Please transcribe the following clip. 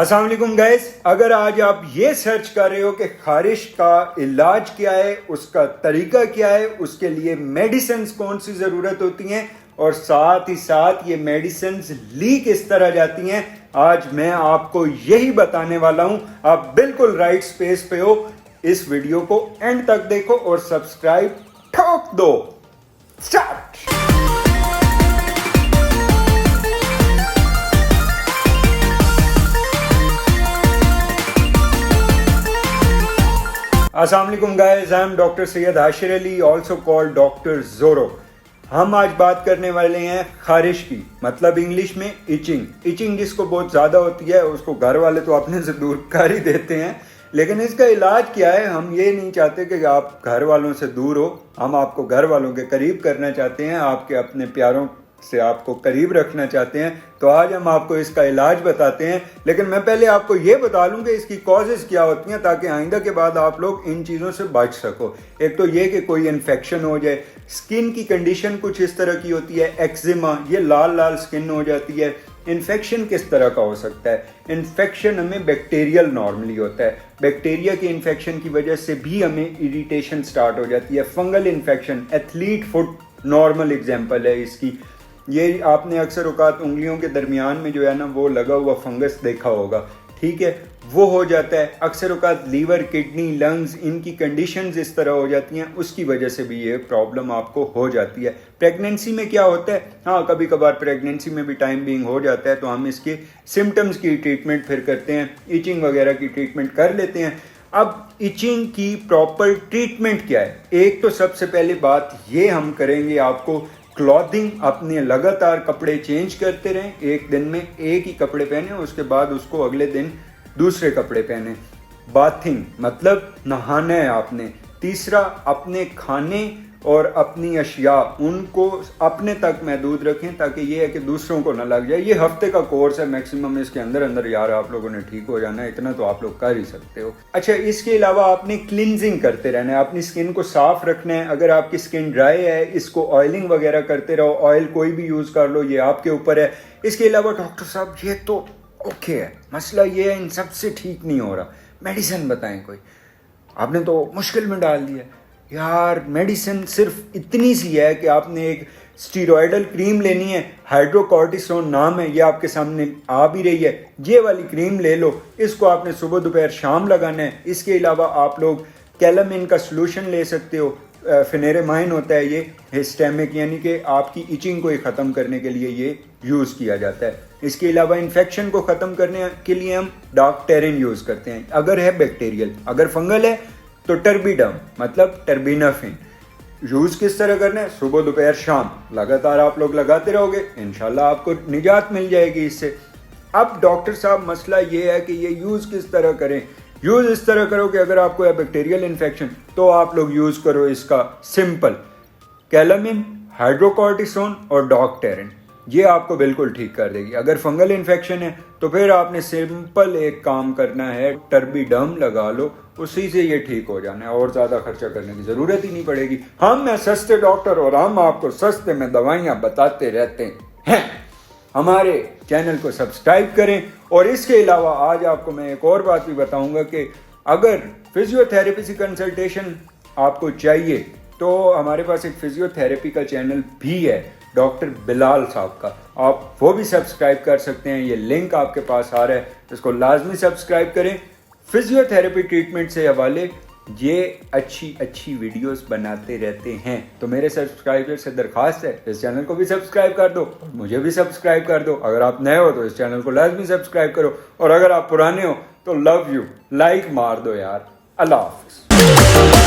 अस्सलाम वालेकुम गाइस, अगर आज आप ये सर्च कर रहे हो कि खारिश का इलाज क्या है, उसका तरीका क्या है, उसके लिए मेडिसिन कौन सी ज़रूरत होती हैं और साथ ही साथ ये मेडिसिन ली किस तरह जाती हैं, आज मैं आपको यही बताने वाला हूं। आप बिल्कुल राइट स्पेस पे हो। इस वीडियो को एंड तक देखो और सब्सक्राइब ठोक दो। स्टार्ट। अस्सलाम वालेकुम guys, I am doctor Syed Hashir Ali, also called doctor जोरो। हम आज बात करने वाले हैं खारिश की, मतलब इंग्लिश में इचिंग। इचिंग जिसको बहुत ज़्यादा होती है उसको घर वाले तो अपने से दूर कर ही देते हैं, लेकिन इसका इलाज क्या है हम ये नहीं चाहते कि आप घर वालों से दूर हो। हम आपको घर वालों के करीब करना चाहते हैं, आपके अपने प्यारों से आपको करीब रखना चाहते हैं। तो आज हम आपको इसका इलाज बताते हैं, लेकिन मैं पहले आपको ये बता लूं कि इसकी कॉजेज़ क्या होती हैं ताकि आइंदा के बाद आप लोग इन चीज़ों से बच सको। एक तो ये कि कोई इन्फेक्शन हो जाए, स्किन की कंडीशन कुछ इस तरह की होती है, एक्जिमा, ये लाल लाल स्किन हो जाती है। इन्फेक्शन किस तरह का हो सकता है? इन्फेक्शन हमें बैक्टीरियल नॉर्मली होता है, बैक्टीरिया के इन्फेक्शन की वजह से भी हमें इरिटेशन स्टार्ट हो जाती है। Fungal infection, athlete foot normal example है इसकी। ये आपने अक्सर औकात उंगलियों के दरमियान में जो है ना वो लगा हुआ फंगस देखा होगा, ठीक है, वो हो जाता है। अक्सर औकात लीवर, किडनी, लंग्स, इनकी कंडीशंस इस तरह हो जाती हैं, उसकी वजह से भी ये प्रॉब्लम आपको हो जाती है। प्रेगनेंसी में क्या होता है, हाँ कभी कभार प्रेगनेंसी में भी टाइम बीइंग हो जाता है, तो हम इसके सिम्टम्स की ट्रीटमेंट फिर करते हैं, इचिंग वगैरह की ट्रीटमेंट कर लेते हैं। अब इचिंग की प्रॉपर ट्रीटमेंट क्या है? एक तो सबसे पहली बात ये हम करेंगे, आपको क्लॉथिंग अपने लगातार कपड़े चेंज करते रहें। एक दिन में एक ही कपड़े पहने, उसके बाद उसको अगले दिन दूसरे कपड़े पहने। बाथिंग मतलब नहाना है आपने। तीसरा, अपने खाने और अपनी अशिया उनको अपने तक महदूद रखें ताकि ये है कि दूसरों को ना लग जाए। ये हफ्ते का कोर्स है मैक्सिमम, इसके अंदर अंदर यार आप लोगों ने ठीक हो जाना है, इतना तो आप लोग कर ही सकते हो। अच्छा, इसके अलावा आपने क्लिनजिंग करते रहना है, अपनी स्किन को साफ रखना है। अगर आपकी स्किन ड्राई है, इसको ऑयलिंग वगैरह करते रहो, ऑयल कोई भी यूज़ कर लो, ये आपके ऊपर है। इसके अलावा डॉक्टर साहब ये तो ओके है, मसला ये है इन सबसे ठीक नहीं हो रहा, मेडिसिन बताएं कोई। आपने तो मुश्किल में डाल दिया यार। मेडिसिन सिर्फ इतनी सी है कि आपने एक स्टीरॉयडल क्रीम लेनी है, हाइड्रोकॉर्टिसोन नाम है, ये आपके सामने आ भी रही है। ये वाली क्रीम ले लो, इसको आपने सुबह दोपहर शाम लगाना है। इसके अलावा आप लोग कैलामिन का सॉल्यूशन ले सकते हो, फिनेरेमाइन होता है ये, हिस्टेमिक, यानी कि आपकी इचिंग को ख़त्म करने के लिए ये यूज़ किया जाता है। इसके अलावा इन्फेक्शन को ख़त्म करने के लिए हम डार्क टेरिन यूज़ करते हैं अगर है बैक्टीरियल। अगर फंगल है तो टर्बीडम मतलब टर्बिनाफिन। यूज़ किस तरह करना है? सुबह दोपहर शाम लगातार आप लोग लगाते रहोगे, इंशाल्लाह आपको निजात मिल जाएगी इससे। अब डॉक्टर साहब मसला ये है कि ये यूज़ किस तरह करें? यूज़ इस तरह करो कि अगर आपको है बैक्टीरियल इन्फेक्शन तो आप लोग यूज़ करो इसका सिंपल कैलामिन, हाइड्रोकॉर्टिसोन और डार्क टेरिन, ये आपको बिल्कुल ठीक कर देगी। अगर फंगल इन्फेक्शन है तो फिर आपने सिंपल एक काम करना है, टर्बीडम लगा लो, उसी से ये ठीक हो जाना है और ज़्यादा खर्चा करने की ज़रूरत ही नहीं पड़ेगी। हम हैं सस्ते डॉक्टर और हम आपको सस्ते में दवाइयाँ बताते रहते हैं। हमारे चैनल को सब्सक्राइब करें। और इसके अलावा आज आपको मैं एक और बात भी बताऊंगा कि अगर फिजियोथेरेपी से कंसल्टेशन आपको चाहिए तो हमारे पास एक फिजियोथेरेपी का चैनल भी है डॉक्टर बिलाल साहब का, आप वो भी सब्सक्राइब कर सकते हैं। ये लिंक आपके पास आ रहा है, इसको लाजमी सब्सक्राइब करें। फिजियोथेरेपी ट्रीटमेंट से हवाले ये अच्छी वीडियोस बनाते रहते हैं, तो मेरे सब्सक्राइबर से दरख्वास्त है इस चैनल को भी सब्सक्राइब कर दो, मुझे भी सब्सक्राइब कर दो। अगर आप नए हो तो इस चैनल को लाजमी सब्सक्राइब करो, और अगर आप पुराने हो तो लव यू, लाइक मार दो यार। अल्लाह हाफिज़।